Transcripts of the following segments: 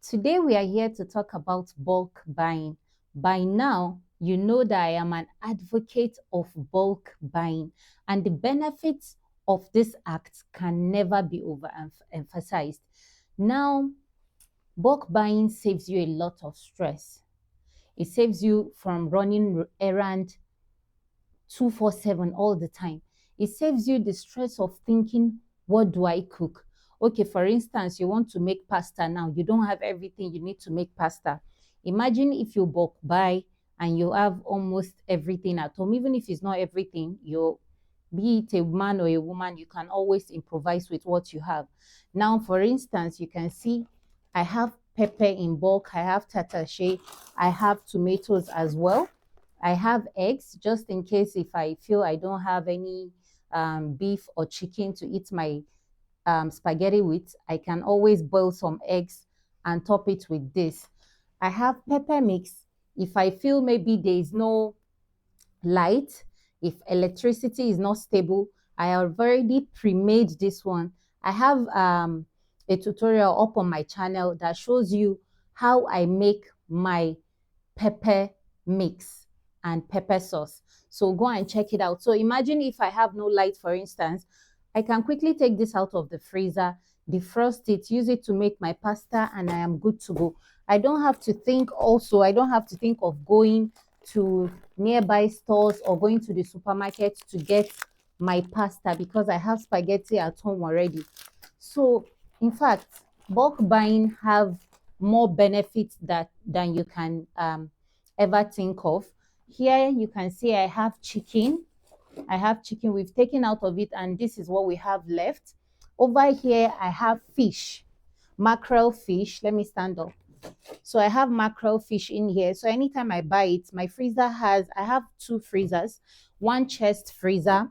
Today we are here to talk about bulk buying. By now, you know that I am an advocate of bulk buying, and the benefits of this act can never be overemphasized. Now, bulk buying saves you a lot of stress. It saves you from running errand 247 all the time. It saves you the stress of thinking, what do I cook? Okay, for instance, you want to make pasta now. You don't have everything you need to make pasta. Imagine if you bulk buy and you have almost everything at home. Even if it's not everything, you be it a man or a woman, you can always improvise with what you have. Now, for instance, you can see I have pepper in bulk, I have tatashe, I have tomatoes as well. I have eggs just in case if I feel I don't have any beef or chicken to eat my spaghetti with. I can always boil some eggs and top it with this. I have pepper mix. If I feel maybe there is no light, if electricity is not stable, I have already pre-made this one. I have a tutorial up on my channel that shows you how I make my pepper mix and pepper sauce. So go and check it out. So imagine if I have no light, for instance, I can quickly take this out of the freezer, defrost it, use it to make my pasta, and I am good to go. I don't have to think of going to nearby stores or going to the supermarket to get my pasta because I have spaghetti at home already. So in fact, bulk buying have more benefits than you can ever think of. Here you can see I have chicken. I have chicken. We've taken out of it, and this is what we have left. Over here, I have fish, mackerel fish. Let me stand up. So I have mackerel fish in here. So anytime I buy it, my freezer I have two freezers, one chest freezer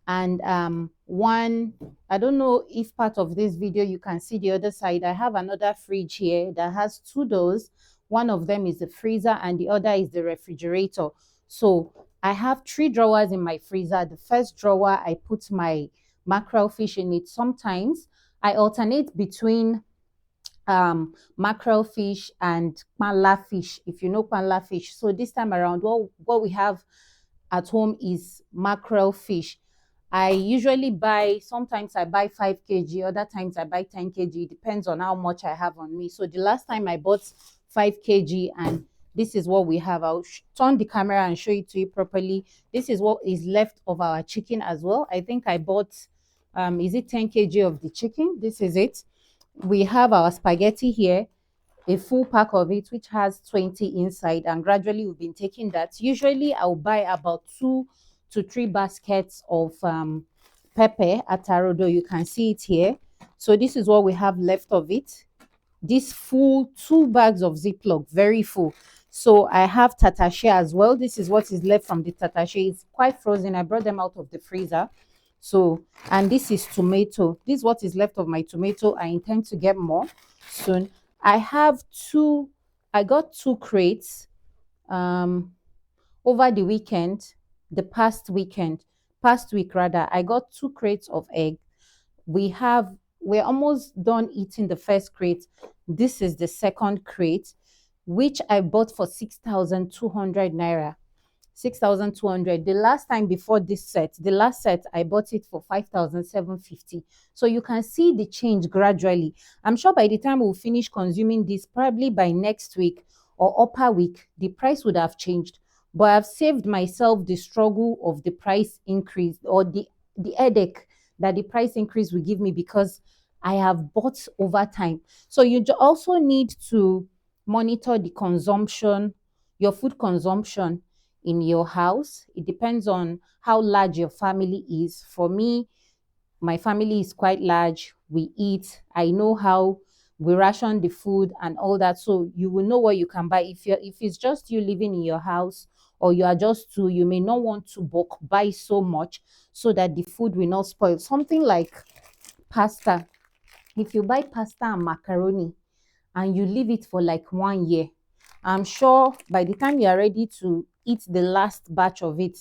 and one, I don't know if part of this video you can see the other side. I have another fridge here that has two doors. One of them is the freezer and the other is the refrigerator. So I have three drawers in my freezer. The first drawer, I put my mackerel fish in it. Sometimes I alternate between mackerel fish and panla fish, if you know panla fish. So this time around, what we have at home is mackerel fish. I usually buy, sometimes I buy 5 kg, other times I buy 10 kg. It depends on how much I have on me. So the last time I bought 5 kg and this is what we have. I'll turn the camera and show it to you properly. This is what is left of our chicken as well. I think I bought, is it 10 kg of the chicken? This is it. We have our spaghetti here, a full pack of it, which has 20 inside, and gradually we've been taking that. Usually I'll buy about 2 to 3 baskets of pepper at Tarodo. You can see it here. So this is what we have left of it. This full 2 bags of Ziploc, very full. So I have tatashe as well. This is what is left from the tatashe. It's quite frozen. I brought them out of the freezer. So, and this is tomato. This is what is left of my tomato. I intend to get more soon. I got 2 crates over the weekend, past week rather. I got 2 crates of egg. We're almost done eating the first crate. This is the second crate, which I bought for 6,200 naira. 6,200. The last time before this set, the last set, I bought it for 5,750. So you can see the change gradually. I'm sure by the time we'll finish consuming this, probably by next week or upper week, the price would have changed. But I've saved myself the struggle of the price increase or the headache that the price increase will give me because I have bought over time. So you also need to monitor the consumption, your food consumption in your house. It depends on how large your family is. For me, my family is quite large. We eat. I know how we ration the food and all that. So you will know what you can buy. If it's just you living in your house or you are just two, you may not want to bulk buy so much so that the food will not spoil. Something like pasta. If you buy pasta and macaroni and you leave it for like 1 year, I'm sure by the time you are ready to eat the last batch of it,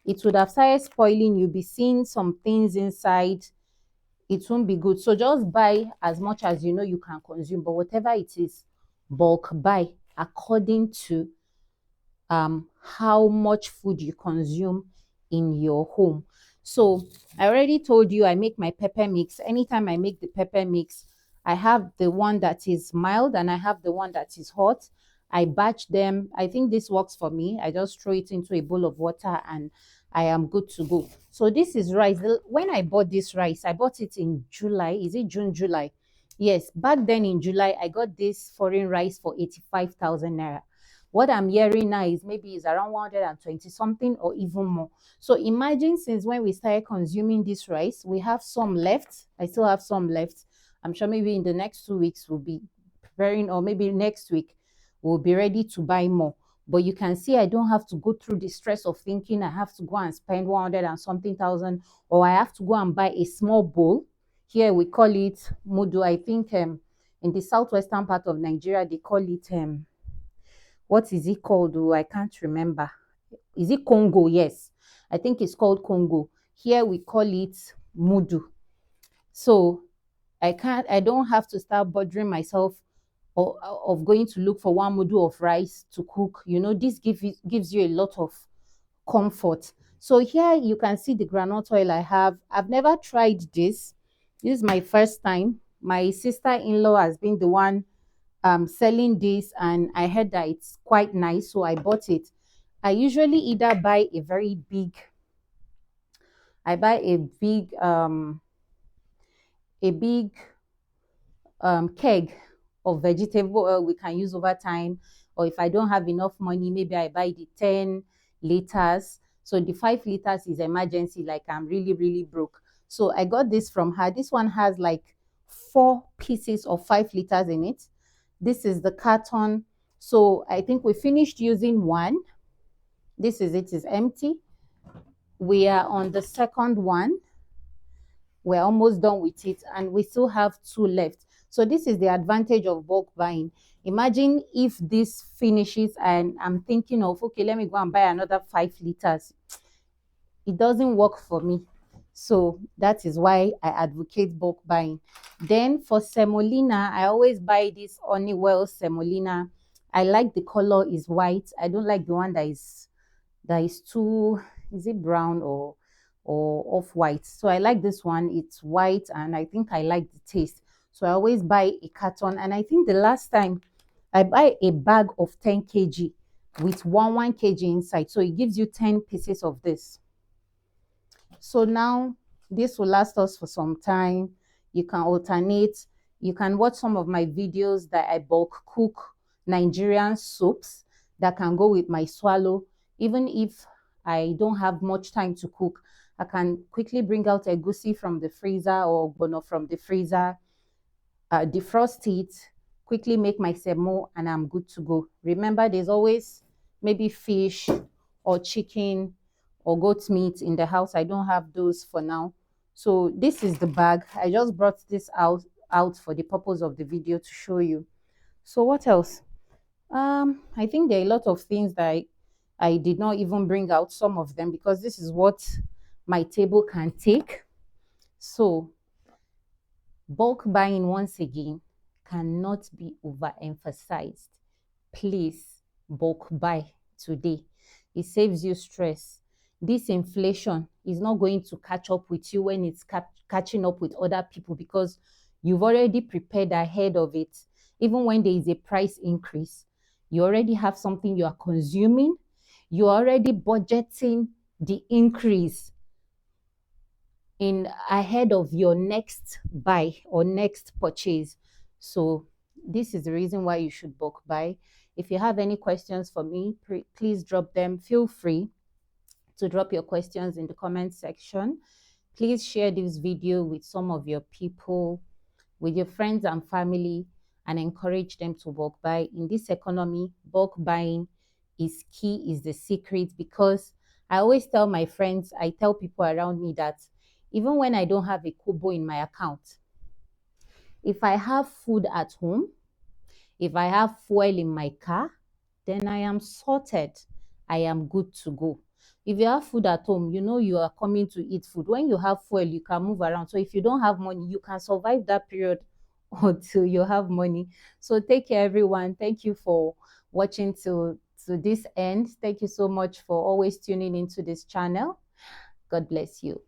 it would have started spoiling. You'll be seeing some things inside. It won't be good. So just buy as much as you know you can consume, but whatever it is, bulk buy according to how much food you consume in your home. So I already told you I make my pepper mix. Anytime I make the pepper mix, I have the one that is mild and I have the one that is hot. I batch them. I think this works for me. I just throw it into a bowl of water and I am good to go. So this is rice. When I bought this rice, I bought it in July. Is it June, July? Yes, back then in July, I got this foreign rice for 85,000 naira. What I'm hearing now is maybe it's around 120 something or even more. So imagine since when we started consuming this rice, we have some left. I still have some left. I'm sure maybe in the next 2 weeks we'll be preparing, or maybe next week we'll be ready to buy more. But you can see I don't have to go through the stress of thinking I have to go and spend 100 and something thousand, or I have to go and buy a small bowl. Here we call it mudu. I think in the southwestern part of Nigeria, they call it what is it called? Oh, I can't remember. Is it Congo? Yes, I think it's called Congo. Here we call it mudu. So I don't have to start bothering myself of going to look for one mudu of rice to cook. You know, this gives you a lot of comfort. So here you can see the groundnut oil I have. I've never tried this. This is my first time. My sister-in-law has been the one selling this, and I heard that it's quite nice, so I bought it. I usually either buy a very big, I buy a big keg of vegetable oil we can use over time, or if I don't have enough money, maybe I buy the 10 liters. So the 5 liters is emergency, like I'm really, really broke. So I got this from her. This one has like 4 pieces of 5 liters in it. This is the carton. So I think we finished using one. This is it, is empty. We are on the second one. We're almost done with it, and we still have 2 left. So this is the advantage of bulk buying. Imagine if this finishes and I'm thinking of, okay, let me go and buy another 5 liters. It doesn't work for me. So that is why I advocate bulk buying. Then for semolina, I always buy this Honeywell semolina. I like the color is white. I don't like the one that is too, is it brown or off-white? So I like this one. It's white and I think I like the taste. So I always buy a carton. And I think the last time I buy a bag of 10 kg with 1 kg inside. So it gives you 10 pieces of this. So now this will last us for some time. You can alternate. You can watch some of my videos that I bulk cook Nigerian soups that can go with my swallow. Even if I don't have much time to cook, I can quickly bring out egusi from the freezer or ogbono from the freezer, defrost it, quickly make my semo, and I'm good to go. Remember, there's always maybe fish or chicken or goat meat in the house. I don't have those for now. So this is the bag. I just brought this out for the purpose of the video to show you. So what else? I think there are a lot of things that I did not even bring out, some of them, because this is what my table can take. So bulk buying, once again, cannot be overemphasized. Please bulk buy today. It saves you stress. This inflation is not going to catch up with you when it's catching up with other people, because you've already prepared ahead of it. Even when there is a price increase, you already have something you are consuming. You're already budgeting the increase in ahead of your next buy or next purchase. So this is the reason why you should bulk buy. If you have any questions for me, please drop them. Feel free to drop your questions in the comment section. Please share this video with some of your people, with your friends and family, and encourage them to bulk buy. In this economy, bulk buying is key, is the secret, because I always tell my friends, I tell people around me that even when I don't have a kobo in my account, if I have food at home, if I have fuel in my car, then I am sorted. I am good to go. If you have food at home, you know you are coming to eat food. When you have fuel, you can move around. So if you don't have money, you can survive that period until you have money. So take care, everyone. Thank you for watching to this end. Thank you so much for always tuning into this channel. God bless you.